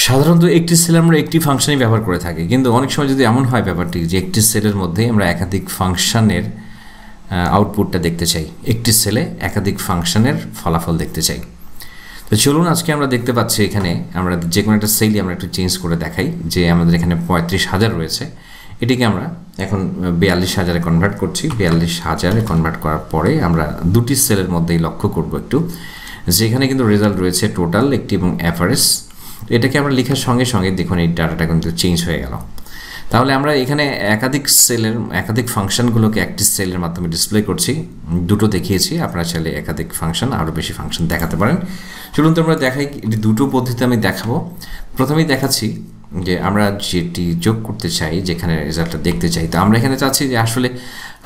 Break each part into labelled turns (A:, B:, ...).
A: সাধারণত একটি সেলে আমরা একটি ফাংশনই ব্যবহার করে থাকি, কিন্তু অনেক সময় যদি এমন হয় ব্যাপারটি যে একটি সেলের মধ্যে আমরা একাধিক ফাংশনের আউটপুটটা দেখতে চাই, একটি সেলে একাধিক ফাংশনের ফলাফল দেখতে চাই। তো চলুন আজকে আমরা দেখতে পাচ্ছি এখানে আমরা যে কোনো একটা সেলই আমরা একটু চেঞ্জ করে দেখাই। যে আমাদের এখানে 35,000 রয়েছে, এটিকে আমরা এখন 42,000-এ কনভার্ট করছি। 42,000-এ কনভার্ট করার পরে আমরা দুটি সেলের মধ্যেই লক্ষ্য করব একটু, যেখানে কিন্তু রেজাল্ট রয়েছে টোটাল একটি এবং অ্যাভারেজ। এটাকে আমরা লেখার সঙ্গে সঙ্গে দেখুন এই ডাটাটা কিন্তু চেঞ্জ হয়ে গেল। তাহলে আমরা এখানে একাধিক ফাংশনগুলোকে একটি সেলের মাধ্যমে ডিসপ্লে করছি। দুটো দেখিয়েছি, আপনারা চাইলে একাধিক ফাংশন আরও বেশি ফাংশন দেখাতে পারেন। চলুন তো আমরা দেখাই, এটি দুটো পদ্ধতিতে আমি দেখাবো। প্রথমেই দেখাচ্ছি যে আমরা যেটি যোগ করতে চাই, যেখানে রেজাল্টটা দেখতে চাই। তো আমরা এখানে চাচ্ছি যে আসলে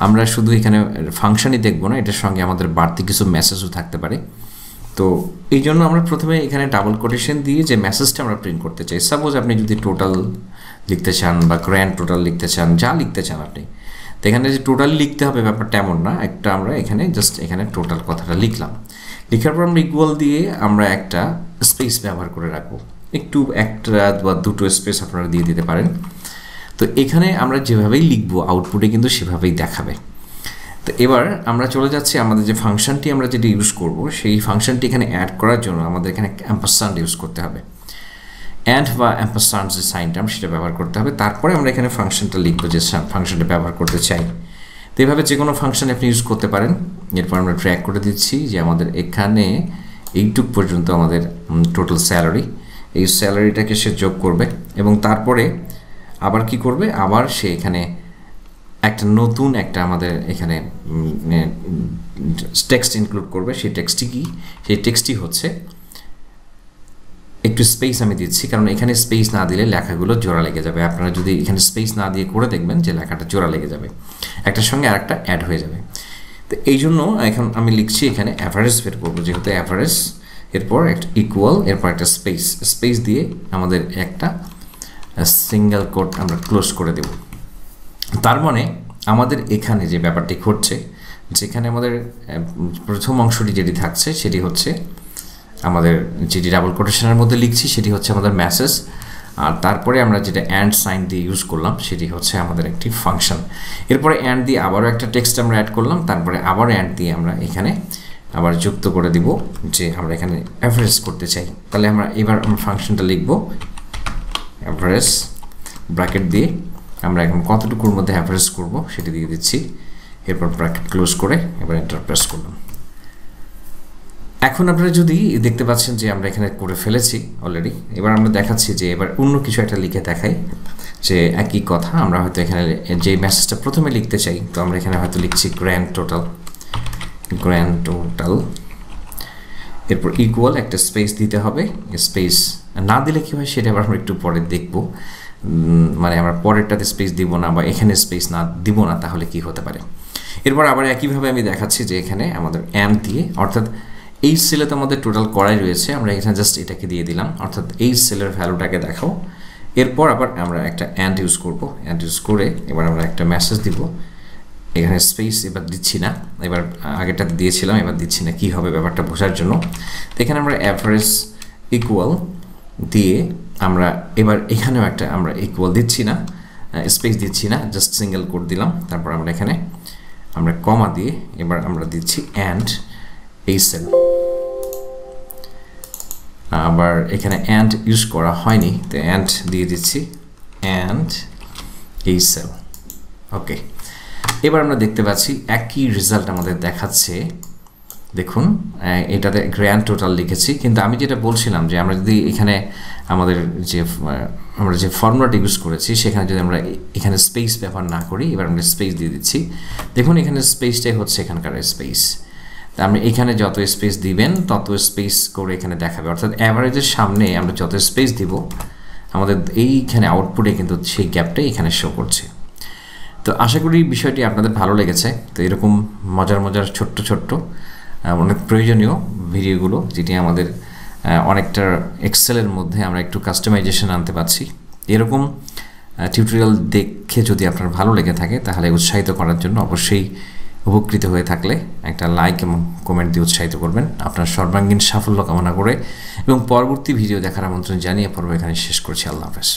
A: আমরা শুধু এখানে ফাংশনই দেখবো না, এটার সঙ্গে আমাদের বাড়তি কিছু মেসেজও থাকতে পারে। তো এই জন্য আমরা প্রথমে এখানে ডাবল কোটেশন দিয়ে যে মেসেজটা আমরা প্রিন্ট করতে চাই, সাপোজ আপনি যদি টোটাল লিখতে চান বা গ্র্যান্ড টোটাল লিখতে চান, যা লিখতে চান আপনি, তো এখানে যে টোটাল লিখতে হবে ব্যাপারটা এমন না। একটা আমরা এখানে জাস্ট এখানে টোটাল কথাটা লিখলাম, লেখার পর আমরা ইকুয়াল দিয়ে আমরা একটা স্পেস ব্যবহার করে রাখবো। একটু একটা বা দুটো স্পেস আপনারা দিয়ে দিতে পারেন। তো এখানে আমরা যেভাবেই লিখবো আউটপুটে কিন্তু সেভাবেই দেখাবে। তো এবার আমরা চলে যাচ্ছি আমাদের যে ফাংশনটি আমরা যেটা ইউজ করব, সেই ফাংশনটি এখানে অ্যাড করার জন্য আমাদের এখানে অ্যাম্পারস্যান্ড ইউজ করতে হবে। অ্যান্ড বা অ্যাম্পারস্যান্ড যে সাইনটা সেটা ব্যবহার করতে হবে। তারপরে আমরা এখানে ফাংশনটা লিখবো যে ফাংশনটা ব্যবহার করতে চাই। তো এইভাবে যে কোনো ফাংশন আপনি ইউজ করতে পারেন। এরপর আমরা ট্র্যাক করে দিচ্ছি যে আমাদের এখানে এইটুক পর্যন্ত আমাদের টোটাল স্যালারি, এই স্যালারিটাকে সে যোগ করবে এবং তারপরে আবার কি করবে, আবার সে এখানে একটা নতুন একটা আমাদের এখানে টেক্সট ইনক্লুড করবে। সেই টেক্সটটি কি, সেই টেক্সটটি হচ্ছে, একটু স্পেস আমি দিচ্ছি কারণ এখানে স্পেস না দিলে লেখাগুলো জোড়া লেগে যাবে। আপনারা যদি এখানে স্পেস না দিয়ে করে দেখবেন যে লেখাটা জোড়া লেগে যাবে, একটার সঙ্গে আরেকটা অ্যাড হয়ে যাবে। তো এই জন্য এখন আমি লিখছি এখানে অ্যাভারেজ বের করবো, যেহেতু অ্যাভারেজ, এরপর একটা ইকুয়াল, এরপর একটা স্পেস দিয়ে আমাদের একটা সিঙ্গেল কোট আমরা ক্লোজ করে দেব। তার মানে আমাদের এখানে যে ব্যাপারটি ঘটছে, যেখানে আমাদের প্রথম অংশটি যেটি থাকছে সেটি হচ্ছে আমাদের যেটি ডাবল কোটেশনের মধ্যে লিখছি সেটি হচ্ছে আমাদের মেসেজ, আর তারপরে আমরা যেটা অ্যান্ড সাইন দিয়ে ইউজ করলাম সেটি হচ্ছে আমাদের একটি ফাংশন। এরপরে অ্যান্ড দিয়ে আবারও একটা টেক্সট আমরা অ্যাড করলাম, তারপরে আবার অ্যান্ড দিয়ে আমরা এখানে আবার যুক্ত করে দিব যে আমরা এখানে অ্যাভারেজ করতে চাই। তাহলে আমরা এবার আমরা ফাংশনটা লিখব অ্যাভারেজ, ব্র্যাকেট দিয়ে আমরা এখন কতটুকুর মধ্যে অ্যাভারেজ করব সেটি দিয়ে দিচ্ছি। এরপর ব্র্যাকেট ক্লোজ করে এবার এন্টার প্রেস করলাম। এখন আপনারা যদি দেখতে পাচ্ছেন যে আমরা এখানে করে ফেলেছি অলরেডি। এবার আমরা দেখাচ্ছি যে এবার অন্য কিছু একটা লিখে দেখাই, যে একই কথা আমরা হয়তো এখানে যে মেসেজটা প্রথমে লিখতে চাই, তো আমরা এখানে হয়তো লিখছি গ্র্যান্ড টোটাল, এরপর ইকুয়াল একটা স্পেস দিতে হবে। স্পেস না দিলে কী হয় সেটা আবার আমরা একটু পরে দেখব, মানে আমরা পরেরটাতে স্পেস দিব না বা এখানে স্পেস না দিব না, তাহলে কি হতে পারে। এরপর আবার একইভাবে আমি দেখাচ্ছি যে এখানে আমাদের অ্যান্ড দিয়ে, অর্থাৎ এই সেলে তো আমাদের টোটাল করাই রয়েছে, আমরা এখানে জাস্ট এটাকে দিয়ে দিলাম, অর্থাৎ এই সেলের ভ্যালুটাকে দেখাও। এরপর আবার আমরা একটা অ্যান্ড ইউজ করব, অ্যান্ড ইউজ করে এবার আমরা একটা মেসেজ দিব। এখানে স্পেস এবার দিচ্ছি না, এবার আগেরটাতে দিয়েছিলাম এবার দিচ্ছি না, কী হবে ব্যাপারটা বোঝার জন্য। তো এখানে আমরা অ্যাভারেজ ইকুয়াল দিয়ে আমরা এবার এখানেও একটা আমরা ইকুয়াল দিচ্ছি না, স্পেস দিচ্ছি না, জাস্ট সিঙ্গেল কোড দিলাম। তারপর আমরা এখানে আমরা কমা দিয়ে এবার আমরা দিচ্ছি অ্যান্ড এই সেল। আবার এখানে অ্যান্ড ইউজ করা হয়নি, তো অ্যান্ড দিয়ে দিচ্ছি অ্যান্ড এই সেল। ওকে, এবার আমরা দেখতে পাচ্ছি একই রেজাল্ট আমাদের দেখাচ্ছে। দেখুন এটাতে গ্র্যান্ড টোটাল লিখেছি, কিন্তু আমি যেটা বলছিলাম যে আমরা যদি এখানে আমরা যে ফর্মুলাটা ইউজ করেছি সেখানে যদি আমরা এখানে স্পেস ব্যবহার না করি, এবার আমরা স্পেস দিয়ে দিচ্ছি। দেখুন এখানে স্পেসটাই হচ্ছে এখানকার স্পেস। তা আপনি এখানে যত স্পেস দিবেন তত স্পেস করে এখানে দেখাবে, অর্থাৎ অ্যাভারেজের সামনে আমরা যত স্পেস দিব আমাদের এইখানে আউটপুটে কিন্তু সেই গ্যাপটাই এখানে শো করছে। তো আশা করি বিষয়টি আপনাদের ভালো লেগেছে। তো এরকম মজার ছোট্ট অনেক প্রয়োজনীয় ভিডিওগুলো, যেটি আমাদের অনেকটা এক্সেলের মধ্যে আমরা একটু কাস্টমাইজেশন আনতে পারছি। এরকম টিউটোরিয়াল দেখে যদি আপনার ভালো লেগে থাকে তাহলে উৎসাহিত করার জন্য অবশ্যই উপকৃত হয়ে থাকলে একটা লাইক এবং কমেন্ট দিয়ে উৎসাহিত করবেন। আপনার সর্বাঙ্গীন সাফল্য কামনা করে এবং পরবর্তী ভিডিও দেখার আমন্ত্রণ জানিয়ে পর্ব এখানে শেষ করছি। আল্লাহ হাফেজ।